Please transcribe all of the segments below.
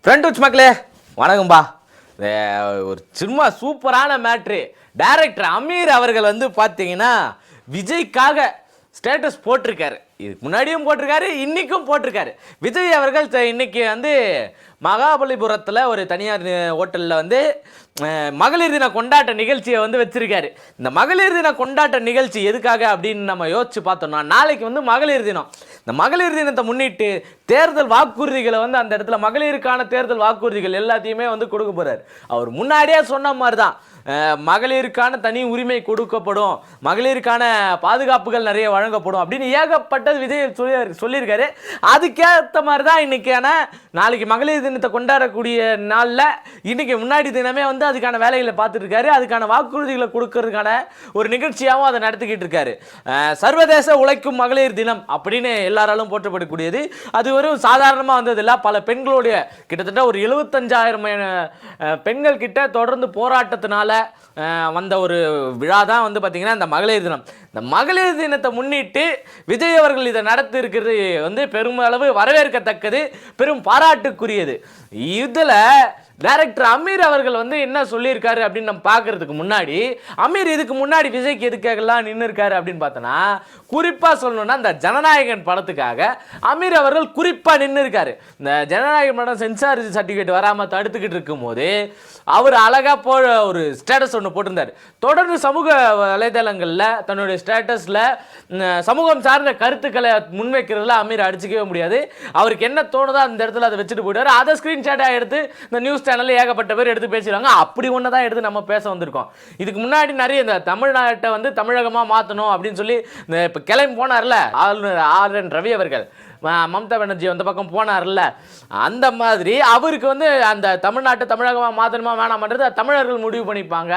Friend மக்களே வணக்கம்பா. ஒரு சும்மா சூப்பரான மேட்ரு. டைரக்டர் அமீர் அவர்கள் வந்து பார்த்தீங்கன்னா விஜய்க்காக ஸ்டேட்டஸ் போட்டிருக்காரு. இதுக்கு முன்னாடியும் போட்டிருக்காரு, இன்றைக்கும் போட்டிருக்காரு. விஜய் அவர்கள் இன்னைக்கு வந்து மகாபலிபுரத்தில் ஒரு தனியார் ஹோட்டலில் வந்து மகளிர் தின கொண்டாட்ட நிகழ்ச்சியை வந்து வச்சிருக்காரு. இந்த மகளிர் தின கொண்டாட்ட நிகழ்ச்சி எதுக்காக அப்படின்னு நம்ம யோசிச்சு பார்த்தோம்னா, நாளைக்கு வந்து மகளிர் தினம். இந்த மகளிர் தினத்தை முன்னிட்டு தேர்தல் வாக்குறுதிகளை வந்து அந்த இடத்துல மகளிருக்கான தேர்தல் வாக்குறுதிகள் எல்லாத்தையுமே வந்து கொடுக்க போறாரு. அவர் முன்னாடியே சொன்ன மாதிரி தான், மகளிருக்கான தனி உரிமை கொடுக்கப்படும், மகளிருக்கான பாதுகாப்புகள் நிறைய வழங்கப்படும் அப்படின்னு ஏகப்பட்டது விஜய் சொல்லியிருக்காரு. அதுக்கேற்ற மாதிரி தான் இன்னைக்கான நாளைக்கு மகளிர் தினத்தை கொண்டாடக்கூடிய நாளில் இன்னைக்கு முன்னாடி தினமே வந்து அதுக்கான வேலைகளை பார்த்துட்டு இருக்காரு. அதுக்கான வாக்குறுதிகளை கொடுக்கறதுக்கான ஒரு நிகழ்ச்சியாகவும் அதை நடத்திக்கிட்டு இருக்காரு. சர்வதேச உழைக்கும் மகளிர் தினம் அப்படின்னு எல்லாராலும் போற்றப்படக்கூடியது. அது ஒரு சாதாரணமாக வந்ததில்லை. பல பெண்களுடைய கிட்டத்தட்ட ஒரு 75,000 பெண்கள் கிட்ட தொடர்ந்து போராட்டத்தினால வந்த ஒரு விழா தான் வந்து பார்த்தீங்கன்னா இந்த மகளிர் தினம். இந்த மகளிர் தினத்தை முன்னிட்டு விஜய் அவர்கள் இதை நடத்தி இருக்கிறது வந்து பெருமளவு வரவேற்கத்தக்கது, பெரும் பாராட்டுக்குரியது. இதில் டைரக்டர் அமீர் அவர்கள் வந்து என்ன சொல்லியிருக்காரு அப்படின்னு நம்ம பார்க்கறதுக்கு முன்னாடி, அமீர் இதுக்கு முன்னாடி விஜய்க்கு எதுக்காகலாம் நின்று இருக்காரு அப்படின்னு பார்த்தோன்னா, குறிப்பாக சொல்லணும்னா இந்த ஜனநாயகன் படத்துக்காக அமீர் அவர்கள் குறிப்பாக நின்று இருக்காரு. இந்த ஜனநாயகன் படம் சென்சார் சர்டிஃபிகேட் வராமல் தடுத்துக்கிட்டு இருக்கும் போது அவர் அழகாக ஒரு ஸ்டேட்டஸ் ஒன்று போட்டிருந்தார். தொடர்ந்து சமூக வலைதளங்களில் தன்னுடைய ஸ்டேட்டஸில் சமூகம் சார்ந்த கருத்துக்களை முன்வைக்கிறதுல அமீர் அடிச்சிக்கவே முடியாது. அவருக்கு என்ன தோணுதோ அந்த இடத்துல அதை வச்சுட்டு போயிட்டார். அதை ஸ்க்ரீன்ஷாட்டாக எடுத்து இந்த நியூஸ் சேனலில் ஏகப்பட்ட பேர் எடுத்து பேசுகிறாங்க. அப்படி ஒன்று தான் எடுத்து நம்ம பேச வந்திருக்கோம். இதுக்கு முன்னாடி நிறைய இந்த தமிழ்நாட்டை வந்து தமிழகமாக மாற்றணும் அப்படின்னு சொல்லி இந்த இப்போ கிளம்பி போனார்ல ஆளுநர் ஆர்.என். ரவி அவர்கள், மம்தா பானர்ஜி அந்த பக்கம் போனார்ல, அந்த மாதிரி அவருக்கு வந்து அந்த தமிழ்நாட்டை தமிழகமாக மாற்றணுமா வேணாமன்றது தமிழர்கள் முடிவு பண்ணிப்பாங்க,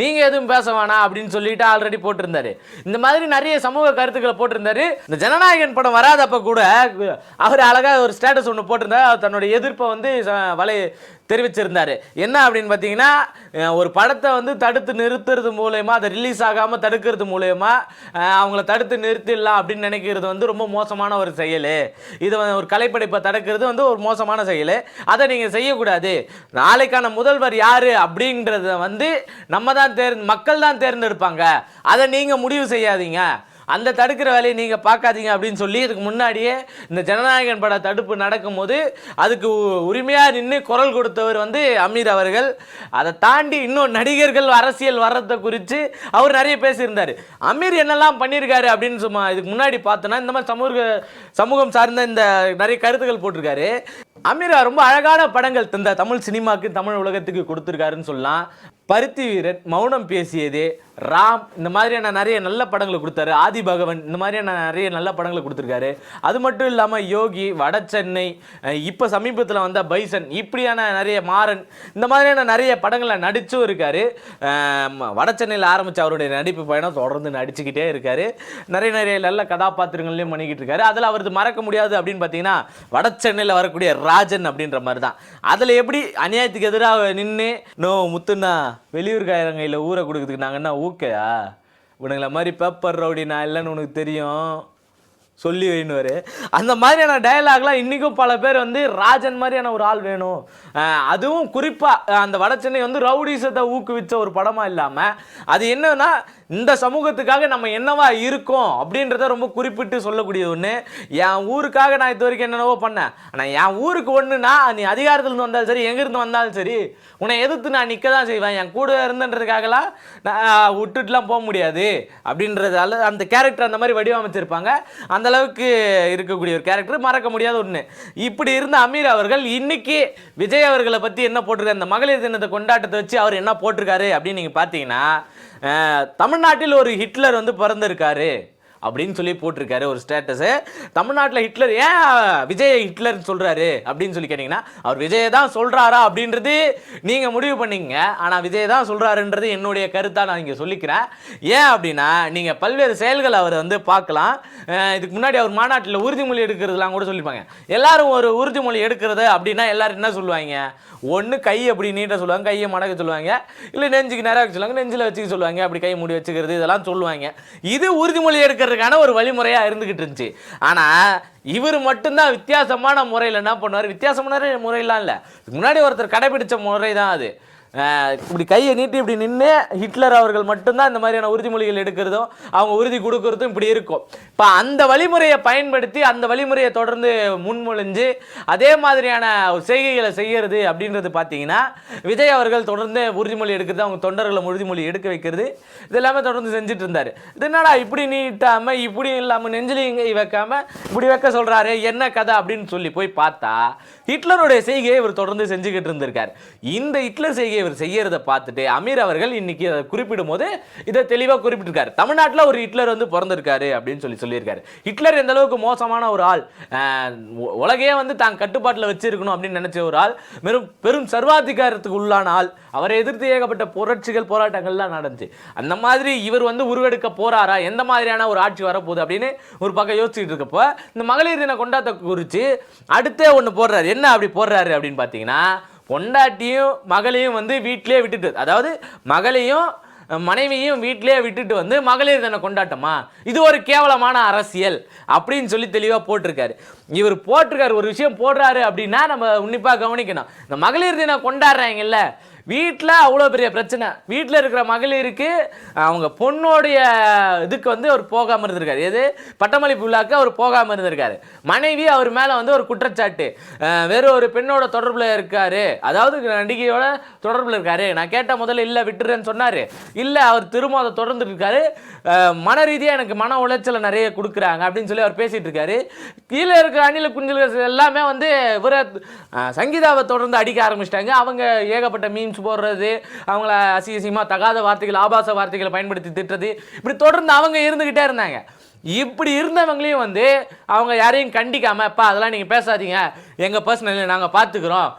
நீங்கள் எதுவும் பேச வேணாம் அப்படின்னு சொல்லிட்டு ஆல்ரெடி போட்டிருந்தாரு. இந்த மாதிரி நிறைய சமூக கருத்துக்களை போட்டிருந்தாரு. இந்த ஜனநாயகன் படம் வராதப்ப கூட அவர் அழகாக ஒரு ஸ்டேட்டஸ் ஒன்று போட்டிருந்தார். தன்னுடைய எதிர்ப்பை வந்து தெரிவிச்சிருந்தாரு. என்ன அப்படின்னு பார்த்தீங்கன்னா, ஒரு படத்தை வந்து தடுத்து நிறுத்துறது மூலயமா, அதை ரிலீஸ் ஆகாமல் தடுக்கிறது மூலயமா அவங்கள தடுத்து நிறுத்திடலாம் அப்படின்னு நினைக்கிறது வந்து ரொம்ப மோசமான ஒரு செயல். இது ஒரு கலைப்படைப்பை தடுக்கிறது வந்து ஒரு மோசமான செயல். அதை நீங்கள் செய்யக்கூடாது. நாளைக்கான முதல்வர் யாரு அப்படின்றத வந்து மக்கள் தான் தேர்ந்தெடுப்பாங்க. அதை நீங்கள் முடிவு செய்யாதீங்க, அந்த தடுக்கிற வேலையை நீங்கள் பார்க்காதீங்க அப்படின்னு சொல்லி இதுக்கு முன்னாடியே இந்த ஜனநாயகன் பட தடுப்பு நடக்கும்போது அதுக்கு உரிமையாக நின்று குரல் கொடுத்தவர் வந்து அமீர் அவர்கள். அதை தாண்டி இன்னும் நடிகர்கள் அரசியல் வர்றதை குறித்து அவர் நிறைய பேசியிருந்தார். அமீர் என்னெல்லாம் பண்ணியிருக்காரு அப்படின்னு சும்மா இதுக்கு முன்னாடி பார்த்தோன்னா இந்த மாதிரி சமூகம் சார்ந்த இந்த நிறைய கருத்துக்கள் போட்டிருக்காரு. அமீர் ரொம்ப அழகான படங்கள் இந்த தமிழ் சினிமாவுக்கு, தமிழ் உலகத்துக்கு கொடுத்துருக்காருன்னு சொல்லலாம். பருத்தி வீரன், மௌனம் பேசியது, ராம், இந்த மாதிரியான நிறைய நல்ல படங்களை கொடுத்தாரு. ஆதி பகவன், இந்த மாதிரியான நிறைய நல்ல படங்களை கொடுத்துருக்காரு. அது மட்டும் இல்லாமல் யோகி, வட சென்னை, இப்போ சமீபத்தில் வந்த பைசன், இப்படியான நிறைய மாறன், இந்த மாதிரியான நிறைய படங்களை நடிச்சும் இருக்காரு. வட சென்னையில் ஆரம்பித்த அவருடைய நடிப்பு பயணம் தொடர்ந்து நடிச்சுக்கிட்டே இருக்காரு. நிறைய நல்ல கதாபாத்திரங்கள்லையும் பண்ணிக்கிட்டு இருக்காரு. அதில் அவரது மறக்க முடியாது அப்படின்னு பார்த்தீங்கன்னா வட சென்னையில் வரக்கூடிய ராஜன் அப்படின்ற மாதிரி தான். அதில் எப்படி அநியாயத்துக்கு எதிராக நின்று முத்துண்ணா வெளியூர்காரங்கையில் ஊரை கொடுக்குறதுக்கு நாங்கள் என்ன ஊக்கையா, உனங்களை மாதிரி பேப்பர் ரவுடி நான் இல்லைன்னு உனக்கு தெரியும் சொல்லி வைனுவார். அந்த மாதிரியான டயலாக்லாம் இன்றைக்கும் பல பேர் வந்து ராஜன் மாதிரியான ஒரு ஆள் வேணும். அதுவும் குறிப்பாக அந்த வட சென்னை வந்து ரவுடிசத்தை ஊக்குவிச்ச ஒரு படமாக இல்லாமல் அது என்னன்னா இந்த சமூகத்துக்காக நம்ம என்னவா இருக்கோம் அப்படின்றத ரொம்ப குறிப்பிட்டு சொல்லக்கூடிய ஒன்று. என் ஊருக்காக நான் இது வரைக்கும் என்னென்னவோ பண்ணேன், ஆனால் என் ஊருக்கு ஒன்றுனா நீ அதிகாரத்துலேருந்து வந்தாலும் சரி, எங்கேருந்து வந்தாலும் சரி, உன்னை எதிர்த்து நான் நிற்க தான் செய்வேன். என் கூட இருந்துன்றதுக்காகலாம் நான் விட்டுட்டுலாம் போக முடியாது அப்படின்றதால அந்த கேரக்டர் அந்த மாதிரி வடிவமைச்சிருப்பாங்க. அந்த அளவுக்கு இருக்கக்கூடிய ஒரு கேரக்டர், மறக்க முடியாத ஒன்று. இப்படி இருந்த அமீர் அவர்கள் இன்னைக்கு விஜய் அவர்களை பற்றி என்ன போட்டிருக்காரு, இந்த மகளிர் தினத்தை கொண்டாட்டத்தை வச்சு அவர் என்ன போட்டிருக்காரு அப்படின்னு நீங்கள் பார்த்தீங்கன்னா, தமிழ்நாட்டில் ஒரு ஹிட்லர் வந்து பிறந்திருக்காரு அப்படின்னு சொல்லி போட்டிருக்காரு ஒரு ஸ்டேட்டஸு. தமிழ்நாட்டில் ஹிட்லர் ஏன் விஜய் ஹிட்லர்னு சொல்கிறாரு அப்படின்னு சொல்லி கேட்டிங்கன்னா, அவர் விஜயை தான் சொல்கிறாரா அப்படின்றது நீங்கள் முடிவு பண்ணிங்க. ஆனால் விஜய் தான் சொல்கிறாருன்றது என்னுடைய கருத்தாக நான் இங்கே சொல்லிக்கிறேன். ஏன் அப்படின்னா, நீங்கள் பல்வேறு செயல்கள் அவர் வந்து பார்க்கலாம். இதுக்கு முன்னாடி அவர் மாநாட்டில் உறுதிமொழி எடுக்கிறதுலாம் கூட சொல்லியிருப்பாங்க. எல்லாரும் ஒரு உறுதிமொழி எடுக்கிறது அப்படின்னா எல்லாரும் என்ன சொல்லுவாங்க, ஒன்று கை அப்படி நீட்ட சொல்லுவாங்க, கையை மடக்க சொல்லுவாங்க, இல்லை நெஞ்சுக்கு நேராக சொல்லுவாங்க, நெஞ்சில் வச்சுக்க சொல்லுவாங்க, அப்படி கை மூடி வச்சுக்கிறது, இதெல்லாம் சொல்லுவாங்க. இது உறுதிமொழி எடுக்கிற பண்ணுறதுக்கான ஒரு வழிமுறையாக இருந்துக்கிட்டு இருந்துச்சு. ஆனால் இவர் மட்டும்தான் வித்தியாசமான முறையில் என்ன பண்ணுவார், வித்தியாசமான முறையெல்லாம் இல்லை, முன்னாடி ஒருத்தர் கடைபிடிச்ச முறை தான் அது. இப்படி கையை நீட்டி இப்படி நின்று ஹிட்லர் அவர்கள் மட்டும்தான் இந்த மாதிரியான உறுதிமொழிகள் எடுக்கிறதும் அவங்க உறுதி கொடுக்கறதும் இப்படி இருக்கும். இப்போ அந்த வழிமுறையை பயன்படுத்தி அந்த வழிமுறையை தொடர்ந்து முன்மொழிஞ்சு அதே மாதிரியான செய்கைகளை செய்கிறது அப்படின்றது பார்த்தீங்கன்னா விஜய் அவர்கள் தொடர்ந்து உறுதிமொழி எடுக்கிறது, அவங்க தொண்டர்களை உறுதிமொழி எடுக்க வைக்கிறது, இது எல்லாமே தொடர்ந்து செஞ்சுட்டு இருந்தார். இது என்னடா இப்படி நீட்டாமல் இப்படி இல்லாமல் நெஞ்சிலிங்க வைக்காமல் இப்படி வைக்க சொல்கிறாரு, என்ன கதை அப்படின்னு சொல்லி போய் பார்த்தா ஹிட்லருடைய செய்கையை இவர் தொடர்ந்து செஞ்சுக்கிட்டு இருந்திருக்கார். இந்த ஹிட்லர் செய்கையை இவர் செய்யறதை பார்த்துட்டு அமீர் அவர்கள் இன்னைக்கு அதை குறிப்பிடும் போது இதை தெளிவாக குறிப்பிட்டிருக்காரு. தமிழ்நாட்டில் ஒரு ஹிட்லர் வந்து பிறந்திருக்காரு அப்படின்னு சொல்லியிருக்காரு. ஹிட்லர் எந்த அளவுக்கு மோசமான ஒரு ஆள், உலகையே வந்து தான் கட்டுப்பாட்டில் வச்சிருக்கணும் அப்படின்னு நினைச்ச ஒரு ஆள், பெரும் சர்வாதிகாரத்துக்கு உள்ளான ஆள், அவரை எதிர்த்து ஏகப்பட்ட புரட்சிகள் போராட்டங்கள்லாம் நடந்துச்சு. அந்த மாதிரி இவர் வந்து உருவெடுக்க போறாரா, எந்த மாதிரியான ஒரு ஆட்சி வரப்போகுது அப்படின்னு ஒரு பக்கம் யோசிச்சுட்டு இருக்கப்போ இந்த மகளிர் தின கொண்டாட்ட குறித்து அடுத்தே ஒன்று போடுறாரு. என்ன அப்படி போடுறாரு அப்படின்னு பார்த்தீங்கன்னா, பொண்டாட்டியும் மகளையும் வந்து வீட்டிலே விட்டுட்டு, அதாவது மகளையும் மனைவியும் வீட்டிலே விட்டுட்டு வந்து மகளிர் தின கொண்டாட்டமா, இது ஒரு கேவலமான அரசியல் அப்படின்னு சொல்லி தெளிவாக போட்டிருக்காரு. இவர் போட்டிருக்காரு ஒரு விஷயம் போடுறாரு அப்படின்னா நம்ம உன்னிப்பாக கவனிக்கணும். இந்த மகளிர் தினம் கொண்டாடுறாங்கல்ல, வீட்டில் அவ்வளோ பெரிய பிரச்சனை, வீட்டில் இருக்கிற மகளிருக்கு அவங்க பொண்ணோடைய இதுக்கு வந்து அவர் போகாமல் இருந்திருக்காரு, எது பட்டமளிப்பு விழாக்கு அவர் போகாமல் இருந்திருக்காரு. மனைவி அவர் மேலே வந்து ஒரு குற்றச்சாட்டு, வேறு ஒரு பெண்ணோட தொடர்பில் இருக்காரு, அதாவது நடிகையோட தொடர்பில் இருக்காரு. நான் கேட்ட முதல்ல இல்லை விட்டுறேன்னு சொன்னார், இல்லை அவர் திரும்ப அதை தொடர்ந்து இருக்காரு, மன ரீதியாக எனக்கு மன உளைச்சலை நிறைய கொடுக்குறாங்க அப்படின்னு சொல்லி அவர் பேசிகிட்டு இருக்காரு. கீழே இருக்கிற அணில குஞ்சல்கள் எல்லாமே வந்து இவரை சங்கீதாவை தொடர்ந்து அடிக்க ஆரம்பிச்சிட்டாங்க. அவங்க ஏகப்பட்ட மீம்ஸ் போடுறது, அவங்கள அசிங்கமாக தகாத வார்த்தைகள் ஆபாச வார்த்தைகளை பயன்படுத்தி திட்டுறது, இப்படி தொடர்ந்து அவங்க இருந்துக்கிட்டே இருந்தாங்க. இப்படி இருந்தவங்களையும் வந்து அவங்க யாரையும் கண்டிக்காமல், அப்பா அதெல்லாம் நீங்கள் பேசாதீங்க, எங்கள் பர்சனல் நாங்கள் பார்த்துக்குறோம்,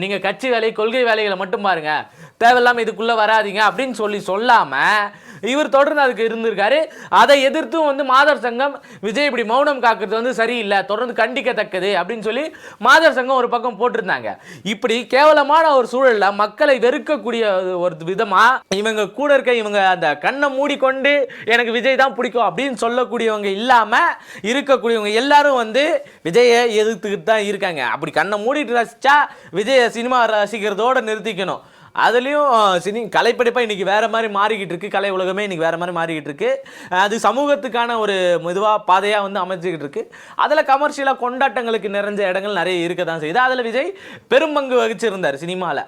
நீங்கள் கட்சி வேலை கொள்கை வேலைகளை மட்டும் பாருங்கள், தேவையில்லாமல் இதுக்குள்ளே வராதிங்க அப்படின்னு சொல்லாமல் இவர் தொடர்ந்து அதுக்கு இருந்திருக்காரு. அதை எதிர்த்தும் வந்து மாதர் சங்கம் விஜய் இப்படி மௌனம் காக்கிறது வந்து சரியில்லை, தொடர்ந்து கண்டிக்கத்தக்கது அப்படின்னு சொல்லி மாதர் சங்கம் ஒரு பக்கம் போட்டிருந்தாங்க. இப்படி கேவலமான ஒரு சூழலில் மக்களை வெறுக்கக்கூடிய ஒரு விதமாக இவங்க கூட இருக்க இவங்க அந்த கண்ணை மூடிக்கொண்டு எனக்கு விஜய் தான் பிடிக்கும் அப்படின்னு சொல்லக்கூடியவங்க இல்லாமல் இருக்கக்கூடியவங்க எல்லாரும் வந்து விஜயை எதிர்த்துக்கிட்டு தான் இருக்காங்க. அப்படி கண்ணை மூடிட்டு ரசிச்சா விஜயை சினிமா ரசிக்கிறதோடு நிறுத்திக்கணும். அதுலேயும் கலைப்படைப்பாக இன்றைக்கி வேறு மாதிரி மாறிக்கிட்டு இருக்குது, கலை உலகமே இன்றைக்கி வேறு மாதிரி மாறிக்கிட்டு இருக்குது. அது சமூகத்துக்கான ஒரு மெதுவாக பாதையாக வந்து அமைச்சிக்கிட்டு இருக்குது. அதில் கமர்ஷியலாக கொண்டாட்டங்களுக்கு நிறைஞ்ச இடங்கள் நிறைய இருக்க தான் செய்யுது. அதில் விஜய் பெரும் பங்கு வகிச்சிருந்தார் சினிமாவில்.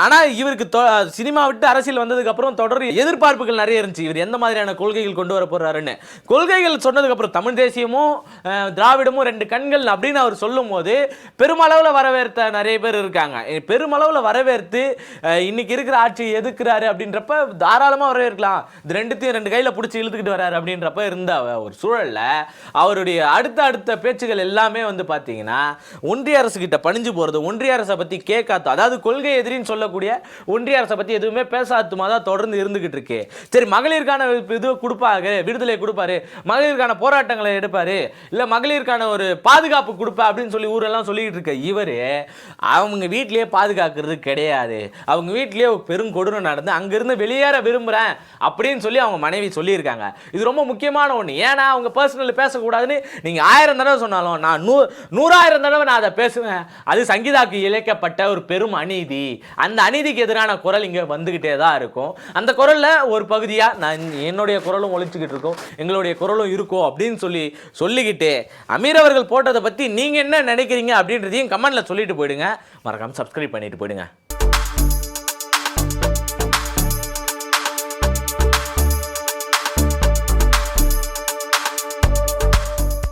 ஆனால் இவருக்கு சினிமா விட்டு அரசியல் வந்ததுக்கப்புறம் தொடர் எதிர்பார்ப்புகள் நிறைய இருந்துச்சு, இவர் எந்த மாதிரியான கொள்கைகள் கொண்டு வர போகிறாருன்னு. கொள்கைகள் சொன்னதுக்கப்புறம் தமிழ் தேசியமும் திராவிடமும் ரெண்டு கண்கள் அப்படின்னு அவர் சொல்லும் போது பெருமளவில் வரவேற்ற நிறைய பேர் இருக்காங்க. பெருமளவில் வரவேற்று இன்னைக்கு இருக்கிற ஆட்சியை எதிர்க்கிறாரு அப்படின்றப்ப தாராளமாக வரவேற்கலாம், இது ரெண்டுத்தையும் ரெண்டு கையில் பிடிச்சி இழுத்துக்கிட்டு வர்றாரு அப்படின்றப்ப இருந்த ஒரு சூழலில் அவருடைய அடுத்த பேச்சுகள் எல்லாமே வந்து பார்த்தீங்கன்னா ஒன்றிய அரசு கிட்ட பணிஞ்சு போகிறது, ஒன்றிய அரசை பற்றி கேட்காது, அதாவது கொள்கை எதிரின்னு சொல்லக்கூடிய ஒன்றிய அரசை பற்றி எதுவுமே பேசாதுமா தான் தொடர்ந்து இருந்துகிட்டு இருக்கு. சரி, மகளிருக்கான இது கொடுப்பாரு, விடுதலை கொடுப்பாரு, மகளிருக்கான போராட்டங்களை எடுப்பாரு, இல்லை மகளிருக்கான ஒரு பாதுகாப்பு கொடுப்பா அப்படின்னு சொல்லி ஊரெல்லாம் சொல்லிக்கிட்டு இருக்க இவர் அவங்க வீட்டிலேயே பாதுகாக்கிறது கிடையாது. அவங்க வீட்டிலேயே பெருங்கொடுமை நடந்து அங்கிருந்து வெளியேற விரும்புகிறேன் அப்படின்னு சொல்லி அவங்க மனைவி சொல்லியிருக்காங்க. இது ரொம்ப முக்கியமான ஒன்று. ஏன்னா அவங்க பர்சனல் பேசக்கூடாதுன்னு நீங்கள் 1000 தடவை சொன்னாலும் நான் 100,000 தடவை நான் அதை பேசுவேன். அது சங்கீதாக்கு இழைக்கப்பட்ட ஒரு பெரும் அநீதி. அந்த அநீதிக்கு எதிரான குரல் இங்கே வந்துக்கிட்டே தான் இருக்கும். அந்த குரலில் ஒரு பகுதியாக நான் என்னுடைய குரலும் ஒழிச்சுக்கிட்டு இருக்கோம், எங்களுடைய குரலும் இருக்கும் அப்படின்னு சொல்லிக்கிட்டு அமீர் அவர்கள் போட்டதை பற்றி நீங்கள் என்ன நினைக்கிறீங்க அப்படின்றதையும் கமெண்ட்டில் சொல்லிட்டு போயிடுங்க. மறக்காமல் சப்ஸ்கிரைப் பண்ணிட்டு போயிடுங்க.